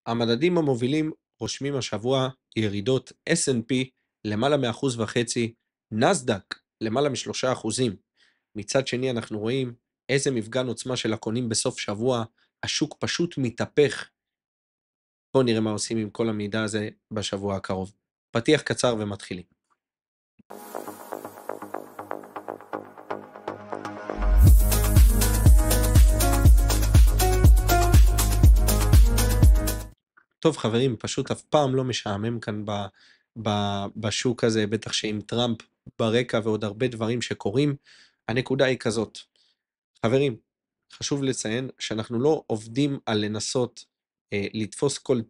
המדדים המובילים רושמים השבוע ירידות S&P למעלה מ1.5%, נסדק למעלה מ3%. מצד שני אנחנו רואים איזה מפגן עוצמה של הקונים בסוף שבוע, השוק פשוט מתהפך. בואו נראה מה עושים עם כל המידע הזה בשבוע הקרוב. פתיח קצר ומתחילים. טוב חברים, פשוט אף פעם לא משעמם כאן בשוק הזה, בטח שעם טראמפ ברקע ועוד הרבה דברים שקורים. הנקודה היא כזאת, חברים, חשוב לציין שאנחנו לא עובדים על לנסות לתפוס כל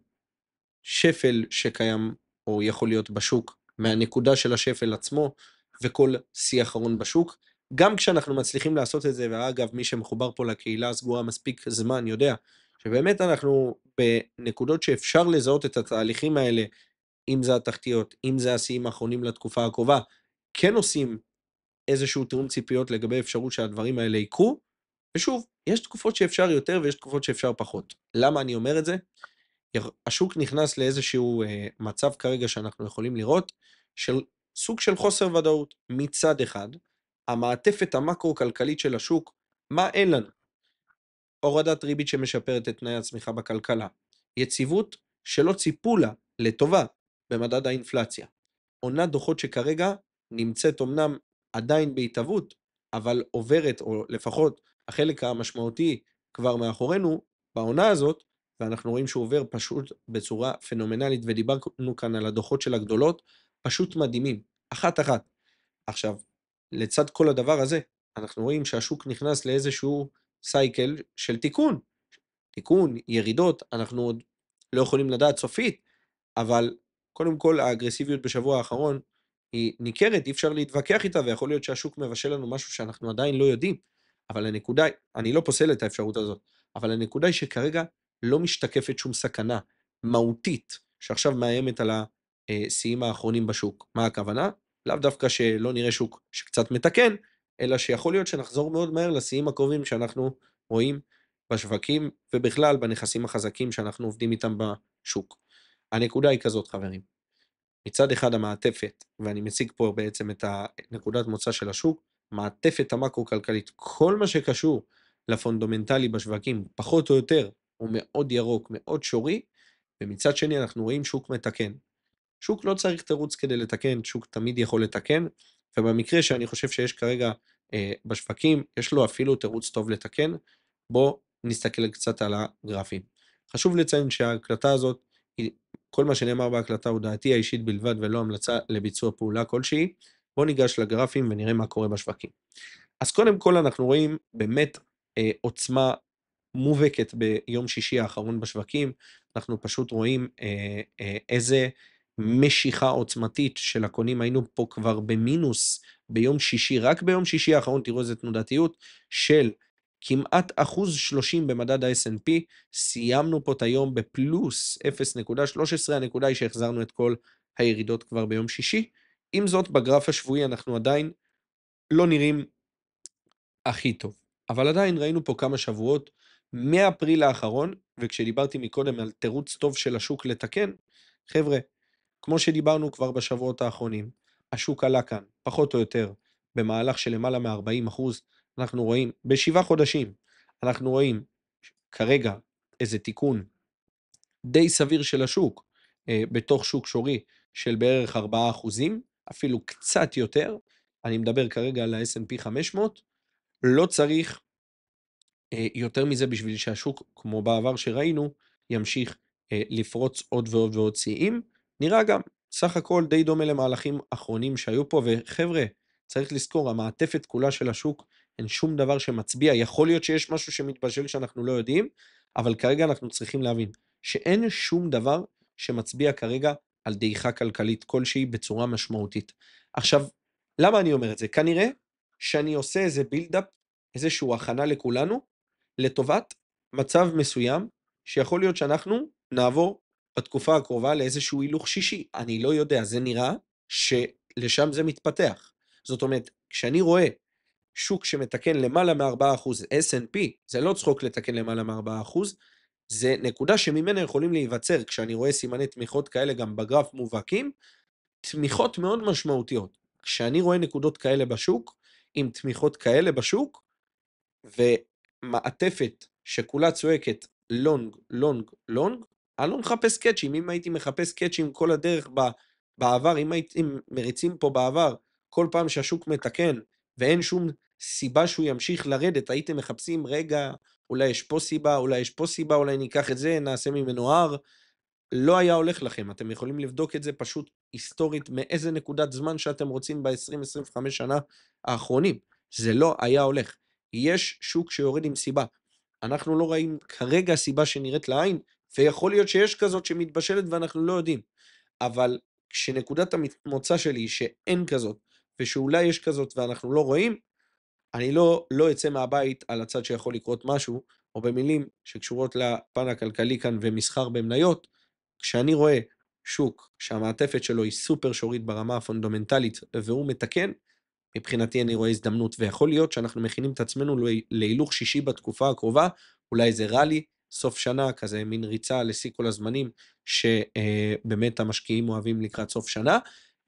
שפל שקיים או יכול להיות בשוק מהנקודה של השפל עצמו וכל שיא אחרון בשוק. גם כשאנחנו מצליחים לעשות את זה, ואגב מי שמחובר פה לקהילה הסגורה מספיק זמן יודע שבאמת אנחנו בנקודות שאפשר לזהות את התהליכים האלה, אם זה התחתיות, אם זה השיאים האחרונים לתקופה הקרובה, כן עושים איזשהו תיאום ציפיות לגבי אפשרות שהדברים האלה יקרו. ושוב, יש תקופות שאפשר יותר ויש תקופות שאפשר פחות. למה אני אומר את זה? השוק נכנס לאיזשהו מצב כרגע שאנחנו יכולים לראות, של סוג של חוסר ודאות. מצד אחד, המעטפת המקרו-כלכלית של השוק, מה אין לנו? הורדת ריבית שמשפרת את תנאי הצמיחה בכלכלה, יציבות שלא ציפו לה לטובה במדד האינפלציה, עונת דוחות שכרגע נמצאת אמנם עדיין בהתהוות, אבל עוברת, או לפחות החלק המשמעותי כבר מאחורינו בעונה הזאת, ואנחנו רואים שהוא עובר פשוט בצורה פנומנלית, ודיברנו כאן על הדוחות של הגדולות, פשוט מדהימים, אחת. עכשיו, לצד כל הדבר הזה, אנחנו רואים שהשוק נכנס לאיזשהו סייקל של תיקון, ירידות, אנחנו עוד לא יכולים לדעת סופית, אבל קודם כל האגרסיביות בשבוע האחרון היא ניכרת, אי אפשר להתווכח איתה, ויכול להיות שהשוק מבשל לנו משהו שאנחנו עדיין לא יודעים, אבל הנקודה, אני לא פוסל את האפשרות הזאת, אבל הנקודה היא שכרגע לא משתקפת שום סכנה מהותית, שעכשיו מאיימת על השיאים האחרונים בשוק. מה הכוונה? לאו דווקא שלא נראה שוק שקצת מתקן, אלא שיכול להיות שנחזור מאוד מהר לשיאים הקרובים שאנחנו רואים בשווקים, ובכלל בנכסים החזקים שאנחנו עובדים איתם בשוק. הנקודה היא כזאת חברים, מצד אחד המעטפת, ואני מציג פה בעצם את הנקודת מוצא של השוק, מעטפת המקרו-כלכלית, כל מה שקשור לפונדומנטלי בשווקים, פחות או יותר, הוא מאוד ירוק, מאוד שורי, ומצד שני אנחנו רואים שוק מתקן. שוק לא צריך תירוץ כדי לתקן, שוק תמיד יכול לתקן, ובמקרה שאני חושב שיש כרגע בשווקים, יש לו אפילו תירוץ טוב לתקן. בוא נסתכל קצת על הגרפים. חשוב לציין שההקלטה הזאת, כל מה שנאמר בהקלטה הוא דעתי האישית בלבד ולא המלצה לביצוע פעולה כלשהי. בוא ניגש לגרפים ונראה מה קורה בשווקים. אז קודם כל אנחנו רואים באמת עוצמה מובהקת ביום שישי האחרון בשווקים, אנחנו פשוט רואים איזה משיכה עוצמתית של הקונים, היינו פה כבר במינוס ביום שישי, רק ביום שישי האחרון, תראו איזה תנודתיות של כמעט 1.30% במדד ה-S&P, סיימנו פה את היום בפלוס 0.13, הנקודה היא שהחזרנו את כל הירידות כבר ביום שישי. עם זאת, בגרף השבועי אנחנו עדיין לא נראים הכי טוב, אבל עדיין ראינו פה כמה שבועות, מאפריל האחרון, וכשדיברתי מקודם על תירוץ טוב של השוק לתקן, חבר'ה, כמו שדיברנו כבר בשבועות האחרונים, השוק עלה כאן, פחות או יותר, במהלך של למעלה מ-40%, אנחנו רואים, ב7 חודשים, אנחנו רואים כרגע איזה תיקון די סביר של השוק, בתוך שוק שורי של בערך 4%, אפילו קצת יותר, אני מדבר כרגע על ה-S&P 500, לא צריך יותר מזה בשביל שהשוק, כמו בעבר שראינו, ימשיך לפרוץ עוד ועוד ועוד שיאים. נראה גם סך הכל די דומה למהלכים אחרונים שהיו פה, וחבר'ה, צריך לזכור, המעטפת כולה של השוק, אין שום דבר שמצביע, יכול להיות שיש משהו שמתבשל שאנחנו לא יודעים, אבל כרגע אנחנו צריכים להבין, שאין שום דבר שמצביע כרגע על דעיכה כלכלית כלשהי בצורה משמעותית. עכשיו, למה אני אומר את זה? כנראה שאני עושה איזה בילדאפ, איזשהו הכנה לכולנו, לטובת מצב מסוים, שיכול להיות שאנחנו נעבור בתקופה הקרובה לאיזשהו הילוך שישי. אני לא יודע, זה נראה שלשם זה מתפתח. זאת אומרת, כשאני רואה שוק שמתקן למעלה מ4%, S&P, זה לא צחוק לתקן למעלה מ4%, זה נקודה שממנה יכולים להיווצר, כשאני רואה סימני תמיכות כאלה גם בגרף מובהקים, תמיכות מאוד משמעותיות. כשאני רואה נקודות כאלה בשוק, עם תמיכות כאלה בשוק, ומעטפת שכולה צועקת לונג, לונג, לונג, אני לא מחפש קאצ'ים. אם הייתי מחפש קאצ'ים כל הדרך בעבר, אם הייתם מריצים פה בעבר, כל פעם שהשוק מתקן, ואין שום סיבה שהוא ימשיך לרדת, הייתם מחפשים, רגע, אולי יש פה סיבה, אולי יש פה סיבה, אולי ניקח את זה, נעשה ממנו הר, לא היה הולך לכם. אתם יכולים לבדוק את זה פשוט היסטורית מאיזה נקודת זמן שאתם רוצים ב-20-25 שנה האחרונים. זה לא היה הולך. יש שוק שיורד עם סיבה. אנחנו לא רואים כרגע סיבה שנראית לעין, ויכול להיות שיש כזאת שמתבשלת ואנחנו לא יודעים. אבל כשנקודת המוצא שלי היא שאין כזאת, ושאולי יש כזאת ואנחנו לא רואים, אני לא אצא מהבית על הצד שיכול לקרות משהו, או במילים שקשורות לפן הכלכלי כאן ומסחר במניות, כשאני רואה שוק שהמעטפת שלו היא סופר שורית ברמה הפונדמנטלית והוא מתקן, מבחינתי אני רואה הזדמנות, ויכול להיות שאנחנו מכינים את עצמנו להילוך שישי בתקופה הקרובה, אולי זה רלי, סוף שנה, כזה מין ריצה לשיא כל הזמנים, שבאמת המשקיעים אוהבים לקראת סוף שנה,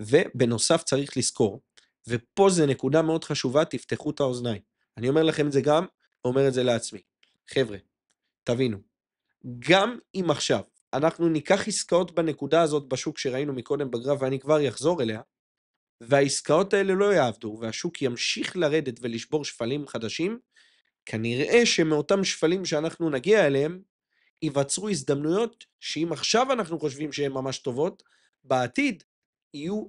ובנוסף צריך לזכור, ופה זה נקודה מאוד חשובה, תפתחו את האוזניים. אני אומר לכם את זה גם, אומר את זה לעצמי. חבר'ה, תבינו, גם אם עכשיו אנחנו ניקח עסקאות בנקודה הזאת בשוק שראינו מקודם בגרף, ואני כבר אחזור אליה, והעסקאות האלה לא יעבדו, והשוק ימשיך לרדת ולשבור שפלים חדשים, כנראה שמאותם שפלים שאנחנו נגיע אליהם, ייווצרו הזדמנויות שאם עכשיו אנחנו חושבים שהן ממש טובות, בעתיד יהיו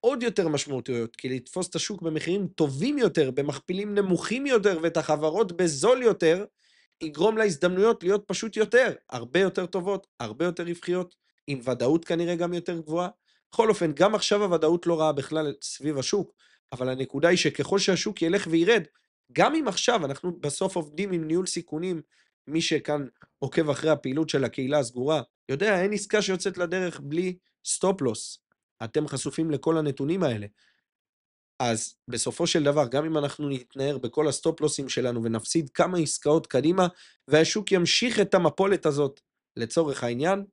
עוד יותר משמעותיות, כי לתפוס את השוק במחירים טובים יותר, במכפילים נמוכים יותר, ואת החברות בזול יותר, יגרום להזדמנויות להיות פשוט יותר, הרבה יותר טובות, הרבה יותר רווחיות, עם ודאות כנראה גם יותר גבוהה. בכל אופן, גם עכשיו הוודאות לא רעה בכלל סביב השוק, אבל הנקודה היא שככל שהשוק ילך וירד, גם אם עכשיו אנחנו בסוף עובדים עם ניהול סיכונים, מי שכאן עוקב אחרי הפעילות של הקהילה הסגורה, יודע, אין עסקה שיוצאת לדרך בלי סטופ לוס. אתם חשופים לכל הנתונים האלה. אז בסופו של דבר, גם אם אנחנו נתנער בכל הסטופ לוסים שלנו ונפסיד כמה עסקאות קדימה, והשוק ימשיך את המפולת הזאת לצורך העניין,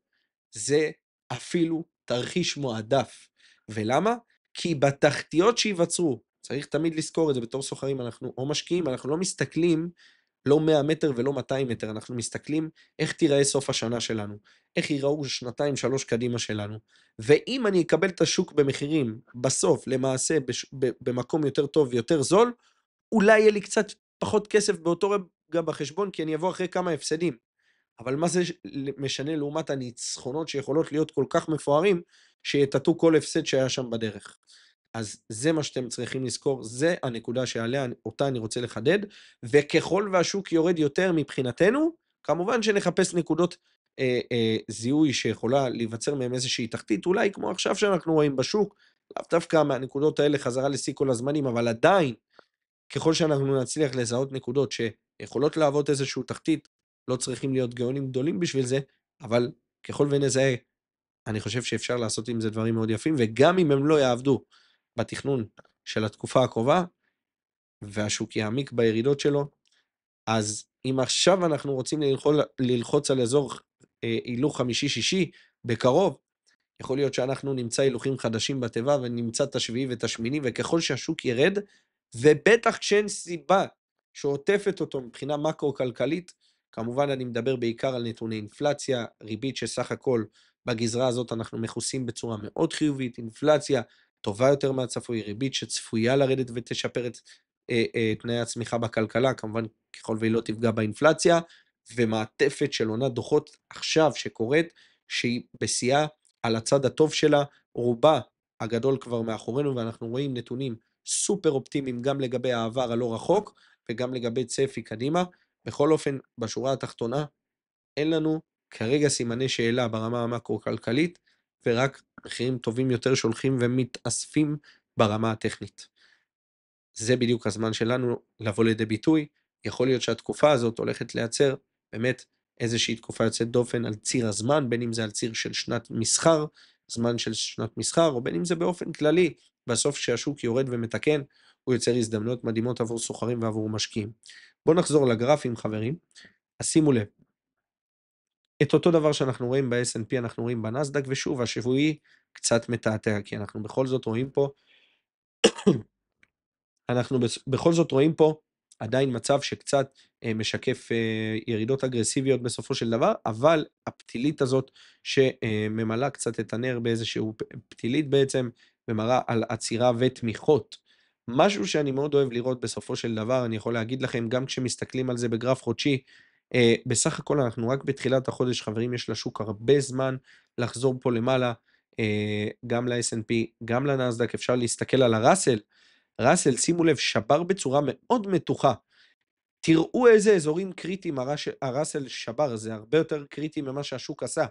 זה אפילו תרחיש מועדף. ולמה? כי בתחתיות שיווצרו, צריך תמיד לזכור את זה בתור סוחרים, אנחנו או משקיעים, אנחנו לא מסתכלים לא 100 מטר ולא 200 מטר, אנחנו מסתכלים איך תיראה סוף השנה שלנו, איך ייראו שנתיים, שלוש קדימה שלנו, ואם אני אקבל את השוק במחירים, בסוף, למעשה, במקום יותר טוב ויותר זול, אולי יהיה לי קצת פחות כסף באותו רגע בחשבון, כי אני אבוא אחרי כמה הפסדים. אבל מה זה משנה לעומת הניצחונות שיכולות להיות כל כך מפוארים, שיטטו כל הפסד שהיה שם בדרך. אז זה מה שאתם צריכים לזכור, זה הנקודה שעליה אותה אני רוצה לחדד, וככל והשוק יורד יותר מבחינתנו, כמובן שנחפש נקודות זיהוי שיכולה להיווצר מהם איזושהי תחתית, אולי כמו עכשיו שאנחנו רואים בשוק, לאו דווקא מהנקודות האלה חזרה לשיא כל הזמנים, אבל עדיין, ככל שאנחנו נצליח לזהות נקודות שיכולות להוות איזושהי תחתית, לא צריכים להיות גאונים גדולים בשביל זה, אבל ככל ונזהה, אני חושב שאפשר לעשות עם זה דברים מאוד יפים, וגם אם הם לא יעבדו בתכנון של התקופה הקרובה, והשוק יעמיק בירידות שלו, אז אם עכשיו אנחנו רוצים ללחוץ על אזור הילוך חמישי-שישי בקרוב, יכול להיות שאנחנו נמצא הילוכים חדשים בטבע, ונמצא את השביעי ואת השמיני, וככל שהשוק ירד, ובטח כשאין סיבה שעוטפת אותו מבחינה מקרו-כלכלית, כמובן אני מדבר בעיקר על נתוני אינפלציה, ריבית שסך הכל בגזרה הזאת אנחנו מכוסים בצורה מאוד חיובית, אינפלציה טובה יותר מהצפוי, ריבית שצפויה לרדת ותשפר את תנאי הצמיחה בכלכלה, כמובן ככל והיא לא תפגע באינפלציה, ומעטפת של עונת דוחות עכשיו שקורית, שהיא בשיאה על הצד הטוב שלה, רובה הגדול כבר מאחורינו, ואנחנו רואים נתונים סופר אופטימיים גם לגבי העבר הלא רחוק, וגם לגבי צפי קדימה. בכל אופן, בשורה התחתונה, אין לנו כרגע סימני שאלה ברמה המקרו-כלכלית, ורק מחירים טובים יותר שהולכים ומתאספים ברמה הטכנית. זה בדיוק הזמן שלנו לבוא לידי ביטוי, יכול להיות שהתקופה הזאת הולכת לייצר באמת איזושהי תקופה יוצאת דופן על ציר הזמן, בין אם זה על ציר של שנת מסחר, זמן של שנת מסחר, או בין אם זה באופן כללי, בסוף שהשוק יורד ומתקן, הוא יוצר הזדמנויות מדהימות עבור סוחרים ועבור משקיעים. בואו נחזור לגרפים חברים, אז שימו לב, את אותו דבר שאנחנו רואים ב-S&P אנחנו רואים בנסדק, ושוב השבועי קצת מתעתע, כי אנחנו בכל זאת רואים פה בכל זאת רואים פה עדיין מצב שקצת משקף ירידות אגרסיביות בסופו של דבר, אבל הפתילית הזאת שממלאה קצת את הנר באיזשהו פתילית בעצם, ומראה על עצירה ותמיכות. משהו שאני מאוד אוהב לראות בסופו של דבר, אני יכול להגיד לכם, גם כשמסתכלים על זה בגרף חודשי, בסך הכל אנחנו רק בתחילת החודש, חברים, יש לשוק הרבה זמן לחזור פה למעלה, גם ל-S&P, גם לנסדק, אפשר להסתכל על הראסל, ראסל, שימו לב, שבר בצורה מאוד מתוחה. תראו איזה אזורים קריטיים הראסל שבר, זה הרבה יותר קריטי ממה שהשוק עשה.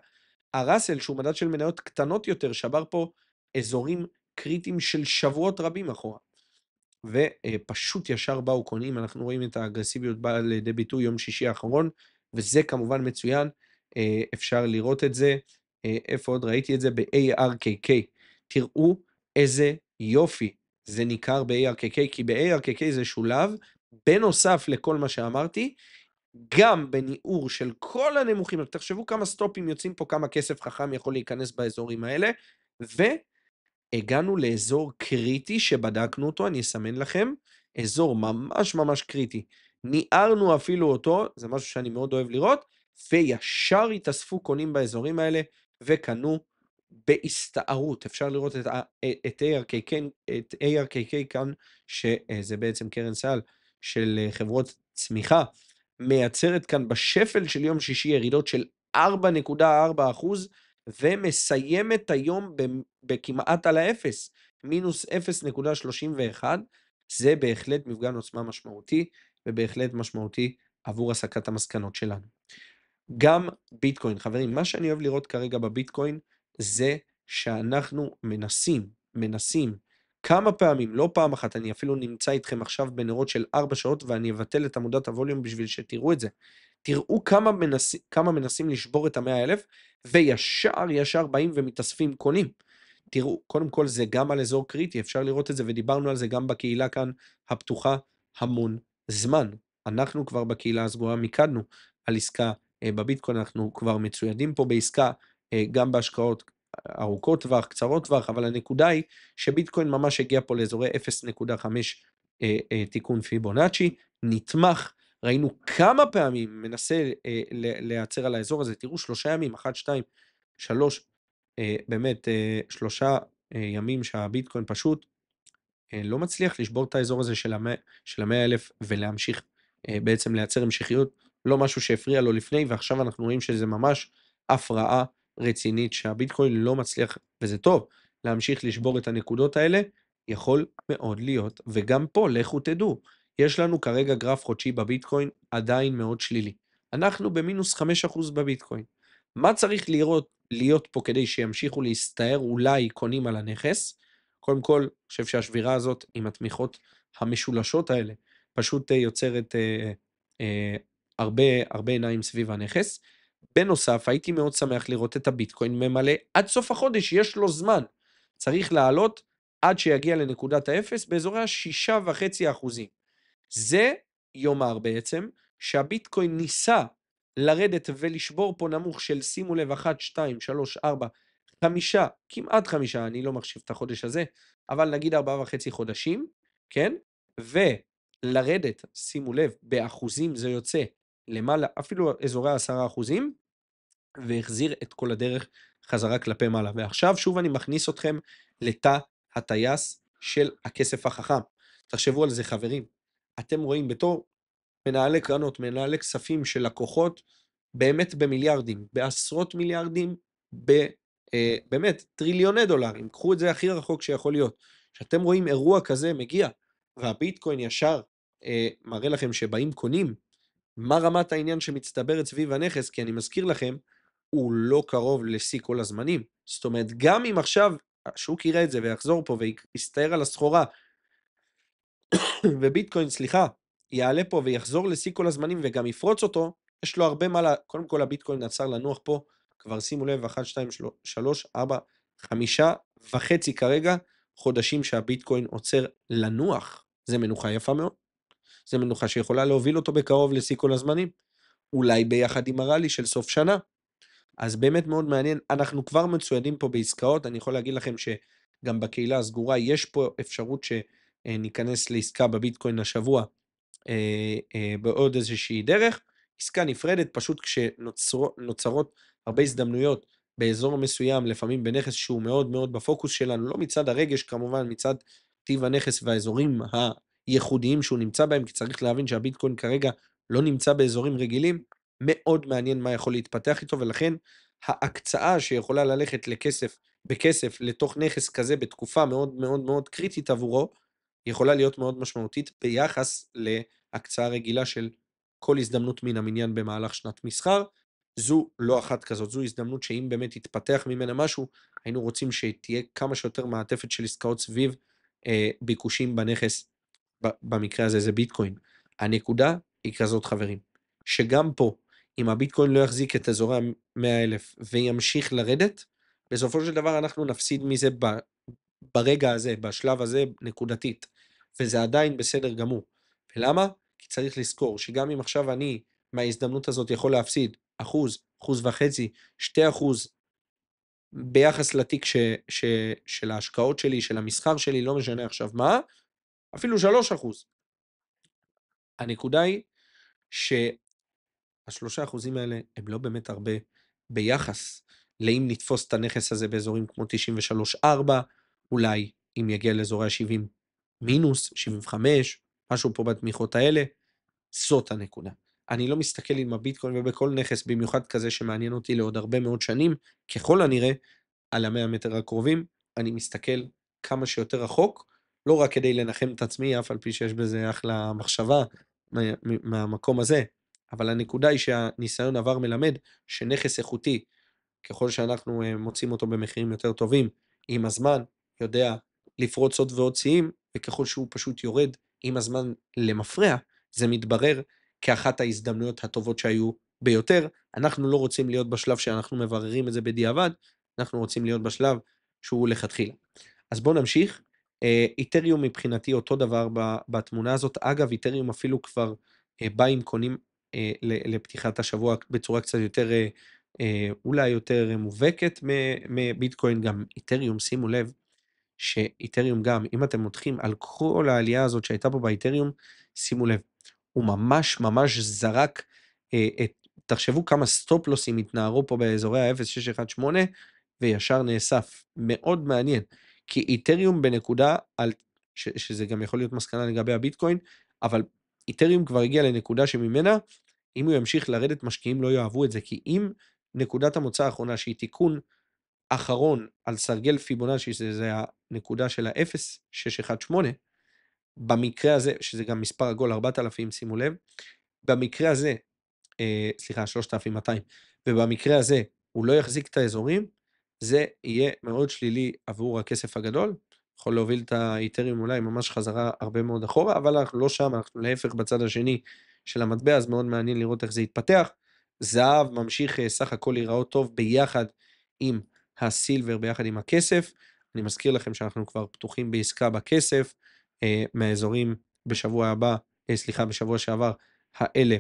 הראסל, שהוא מדד של מניות קטנות יותר, שבר פה אזורים קריטיים של שבועות רבים אחורה. ופשוט ישר באו קונים, אנחנו רואים את האגרסיביות באה לידי ביטוי יום שישי האחרון, וזה כמובן מצוין, אפשר לראות את זה, איפה עוד ראיתי את זה? ב-ARKK. תראו איזה יופי. זה ניכר ב-ARKK, כי ב-ARKK זה שולב, בנוסף לכל מה שאמרתי, גם בניעור של כל הנמוכים, תחשבו כמה סטופים יוצאים פה, כמה כסף חכם יכול להיכנס באזורים האלה, והגענו לאזור קריטי שבדקנו אותו, אני אסמן לכם, אזור ממש ממש קריטי. ניערנו אפילו אותו, זה משהו שאני מאוד אוהב לראות, וישר התאספו קונים באזורים האלה, וקנו בהסתערות. אפשר לראות את ARKK כאן, שזה בעצם קרן סל של חברות צמיחה, מייצרת כאן בשפל של יום שישי ירידות של 4.4%, ומסיימת היום בכמעט על האפס, מינוס 0.31, זה בהחלט מפגן עוצמה משמעותי, ובהחלט משמעותי עבור הסקת המסקנות שלנו. גם ביטקוין, חברים, מה שאני אוהב לראות כרגע בביטקוין, זה שאנחנו מנסים, כמה פעמים, לא פעם אחת, אני אפילו נמצא איתכם עכשיו בנרות של 4 שעות, ואני אבטל את עמודת הווליום בשביל שתראו את זה. תראו כמה מנסים לשבור את ה100,000, וישר באים ומתאספים קונים. תראו, קודם כל זה גם על אזור קריטי, אפשר לראות את זה, ודיברנו על זה גם בקהילה כאן הפתוחה המון זמן. אנחנו כבר בקהילה הסגורה מיקדנו על עסקה בביטקוין, אנחנו כבר מצוידים פה בעסקה, גם בהשקעות ארוכות טווח, קצרות טווח, אבל הנקודה היא שביטקוין ממש הגיע פה לאזורי 0.5 תיקון פיבונאצ'י, נתמך, ראינו כמה פעמים מנסה להיעצר על האזור הזה, תראו 3 ימים, 1, 2, 3, באמת 3 ימים שהביטקוין פשוט לא מצליח לשבור את האזור הזה של ה100,000 ולהמשיך בעצם לייצר המשכיות, לא משהו שהפריע לו לפני, ועכשיו אנחנו רואים שזה ממש הפרעה רצינית שהביטקוין לא מצליח, וזה טוב, להמשיך לשבור את הנקודות האלה, יכול מאוד להיות, וגם פה, לכו תדעו, יש לנו כרגע גרף חודשי בביטקוין עדיין מאוד שלילי. אנחנו במינוס 5% בביטקוין. מה צריך להיות פה כדי שימשיכו להסתער אולי קונים על הנכס? קודם כל, אני חושב שהשבירה הזאת עם התמיכות המשולשות האלה, פשוט יוצרת הרבה עיניים סביב הנכס. בנוסף, הייתי מאוד שמח לראות את הביטקוין ממלא עד סוף החודש, יש לו זמן. צריך לעלות עד שיגיע לנקודת האפס באזורי ה6.5%. זה יאמר בעצם שהביטקוין ניסה לרדת ולשבור פה נמוך של, שימו לב, 1, 2, 3, 4, 5, כמעט 5, אני לא מחשיב את החודש הזה, אבל נגיד 4.5 חודשים, כן? ולרדת, שימו לב, באחוזים זה יוצא למעלה, אפילו אזורי 10%, והחזיר את כל הדרך חזרה כלפי מעלה. ועכשיו שוב אני מכניס אתכם לתא הטייס של הכסף החכם. תחשבו על זה, חברים. אתם רואים בתור מנהלי קרנות, מנהלי כספים של לקוחות, באמת במיליארדים, בעשרות מיליארדים, באמת טריליוני דולרים. קחו את זה הכי רחוק שיכול להיות. שאתם רואים אירוע כזה מגיע, והביטקוין ישר מראה לכם שבאים קונים, מה רמת העניין שמצטברת סביב הנכס, כי אני מזכיר לכם, הוא לא קרוב לשיא כל הזמנים. זאת אומרת, גם אם עכשיו השוק יראה את זה ויחזור פה ויסתער על הסחורה, וביטקוין, סליחה, יעלה פה ויחזור לשיא כל הזמנים וגם יפרוץ אותו, יש לו הרבה מה, קודם כל הביטקוין עצר לנוח פה, כבר שימו לב, 1, 2, 3, 4, 5.5 כרגע, חודשים שהביטקוין עוצר לנוח. זה מנוחה יפה מאוד. זה מנוחה שיכולה להוביל אותו בקרוב לשיא כל הזמנים. אולי ביחד עם הראלי של סוף שנה. אז באמת מאוד מעניין, אנחנו כבר מצוידים פה בעסקאות, אני יכול להגיד לכם שגם בקהילה הסגורה יש פה אפשרות שניכנס לעסקה בביטקוין השבוע, בעוד איזושהי דרך, עסקה נפרדת, פשוט כשנוצרות הרבה הזדמנויות באזור מסוים, לפעמים בנכס שהוא מאוד מאוד בפוקוס שלנו, לא מצד הרגש כמובן, מצד טיב הנכס והאזורים הייחודיים שהוא נמצא בהם, כי צריך להבין שהביטקוין כרגע לא נמצא באזורים רגילים, מאוד מעניין מה יכול להתפתח איתו, ולכן ההקצאה שיכולה ללכת בכסף לתוך נכס כזה בתקופה מאוד מאוד מאוד קריטית עבורו, יכולה להיות מאוד משמעותית ביחס להקצאה רגילה של כל הזדמנות מן המניין במהלך שנת מסחר. זו לא אחת כזאת, זו הזדמנות שאם באמת יתפתח ממנה משהו, היינו רוצים שתהיה כמה שיותר מעטפת של עסקאות סביב ביקושים בנכס, במקרה הזה זה ביטקוין. הנקודה היא כזאת חברים, שגם פה, אם הביטקוין לא יחזיק את אזורי ה-100,000 וימשיך לרדת, בסופו של דבר אנחנו נפסיד מזה ברגע הזה, בשלב הזה נקודתית, וזה עדיין בסדר גמור. ולמה? כי צריך לזכור שגם אם עכשיו אני מההזדמנות הזאת יכול להפסיד 1%, 1.5%, 2% ביחס לתיק של ההשקעות שלי, של המסחר שלי, לא משנה עכשיו מה, אפילו 3%. הנקודה היא שה3% האלה הם לא באמת הרבה ביחס לאם נתפוס את הנכס הזה באזורים כמו 93.4, אולי אם יגיע לאזורי ה-70 מינוס, 75, משהו פה בתמיכות האלה, זאת הנקודה. אני לא מסתכל עם הביטקוין ובכל נכס, במיוחד כזה שמעניין אותי לעוד הרבה מאוד שנים, ככל הנראה, על 100 מטר הקרובים, אני מסתכל כמה שיותר רחוק, לא רק כדי לנחם את עצמי, אף על פי שיש בזה אחלה מחשבה מהמקום הזה, אבל הנקודה היא שהניסיון עבר מלמד שנכס איכותי, ככל שאנחנו מוצאים אותו במחירים יותר טובים, עם הזמן יודע לפרוץ עוד ועוד שיאים, וככל שהוא פשוט יורד עם הזמן למפרע, זה מתברר כאחת ההזדמנויות הטובות שהיו ביותר. אנחנו לא רוצים להיות בשלב שאנחנו מבררים את זה בדיעבד, אנחנו רוצים להיות בשלב שהוא לכתחילה. אז בואו נמשיך. איתריום מבחינתי אותו דבר בתמונה הזאת. אגב, איתריום אפילו כבר בא עם קונים לפתיחת השבוע בצורה קצת יותר אולי יותר מובהקת מביטקוין. גם איתריום, שימו לב שאיתריום גם, אם אתם מותחים על כל העלייה הזאת שהייתה פה באיתריום, שימו לב, הוא ממש ממש זרק, תחשבו כמה סטופ-לוסים התנערו פה באזורי ה-0.618, וישר נאסף. מאוד מעניין, כי איתריום בנקודה, שזה גם יכול להיות מסקנה לגבי הביטקוין, אבל איתריום כבר הגיע לנקודה שממנה, אם הוא ימשיך לרדת, משקיעים לא יאהבו את זה, כי אם נקודת המוצא האחרונה שהיא תיקון אחרון על סרגל פיבונאצ'י, שזה הנקודה של ה-0.618, במקרה הזה, שזה גם מספר עגול 4,000, שימו לב, במקרה הזה, סליחה, 3,200, ובמקרה הזה הוא לא יחזיק את האזורים, זה יהיה מאוד שלילי עבור הכסף הגדול, יכול להוביל את האיתריום אולי ממש חזרה הרבה מאוד אחורה, אבל אנחנו לא שם, אנחנו להפך בצד השני של המטבע, אז מאוד מעניין לראות איך זה יתפתח. זהב ממשיך סך הכל להיראות טוב ביחד עם הסילבר, ביחד עם הכסף. אני מזכיר לכם שאנחנו כבר פתוחים בעסקה בכסף, מהאזורים בשבוע שעבר, האלה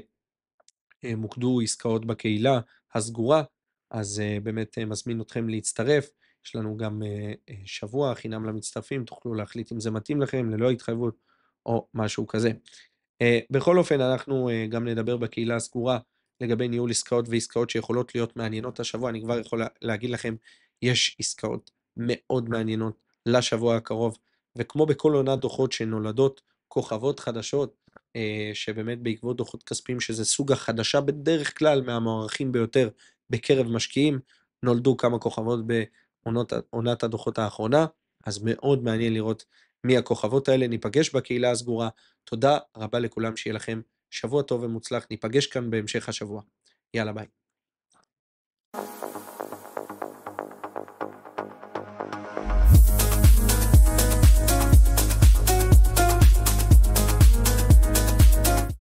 מוקדו עסקאות בקהילה הסגורה, אז באמת מזמין אתכם להצטרף. יש לנו גם שבוע חינם למצטרפים, תוכלו להחליט אם זה מתאים לכם, ללא התחייבות או משהו כזה. בכל אופן, אנחנו גם נדבר בקהילה הסגורה לגבי ניהול עסקאות ועסקאות שיכולות להיות מעניינות השבוע. אני כבר יכול להגיד לכם, יש עסקאות מאוד מעניינות לשבוע הקרוב, וכמו בכל עונת דוחות שנולדות כוכבות חדשות, שבאמת בעקבות דוחות כספיים, שזה סוג החדשה בדרך כלל מהמוערכים ביותר בקרב משקיעים, נולדו כמה כוכבות בעונת הדוחות האחרונה, אז מאוד מעניין לראות מי הכוכבות האלה. ניפגש בקהילה הסגורה. תודה רבה לכולם, שיהיה לכם שבוע טוב ומוצלח, ניפגש כאן בהמשך השבוע. יאללה ביי.